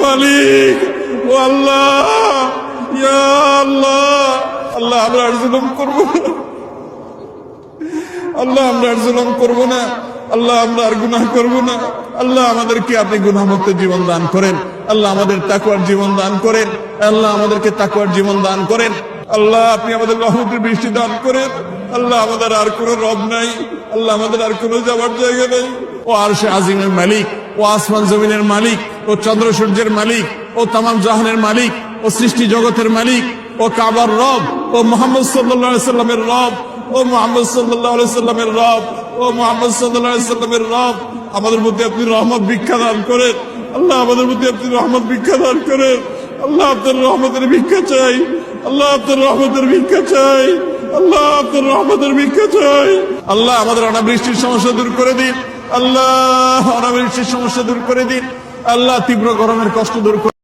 মালিক, ও আল্লাহ, ইয়া আল্লাহ, আল্লাহ আমরা আর জুলুম করবো না, আল্লাহ আমরা আর জুলুম করবো না, আল্লাহ আমরা আর গুনাহ করবো না। আল্লাহ আমাদেরকে আপনি গুনাহমুক্ত জীবন দান করেন, আল্লাহ আমাদের তাকওয়ার জীবন দান করেন, আল্লাহ আমাদেরকে তাকওয়ার জীবন দান করেন। আল্লাহ আপনি আমাদের রহমতের বৃষ্টি দান করেন। আল্লাহ আমাদের আর কোনো রব নাই, আল্লাহ আমাদের আর কোনো যাওয়ার জায়গা নেই। ও আরশে আজিমের মালিক, ও আসমান জমিনের মালিক, ও চন্দ্র সূর্যের মালিক, ও তামাম জাহানের মালিক, ও সৃষ্টি জগতের মালিক, ও কাবার রব, ও মুহাম্মদ সাল্লাল্লাহু আলাইহি সাল্লামের রব, ও মুহাম্মদ সাল্লাল্লাহু আলাইহি সাল্লামের রব, ও মুহাম্মদ সাল্লাল্লাহু আলাইহি সাল্লামের রব, আমাদের মধ্যে আপনি রহমত ভিক্ষা দান করেন। আল্লাহ আমাদের মধ্যে আপনি রহমত ভিক্ষা দান করেন। আল্লাহ আপনার রহমতের ভিক্ষা চাই, আল্লাহ আপনার রহমতের ভিক্ষা চাই, আল্লাহ আপনার রহমতের ভিক্ষা চাই। আল্লাহ আমাদের অনাবৃষ্টির সমস্যা দূর করে দিন, আল্লাহ অনাবৃষ্টির সমস্যা দূর করে দিন, আল্লাহ তীব্র গরমের কষ্ট দূর করে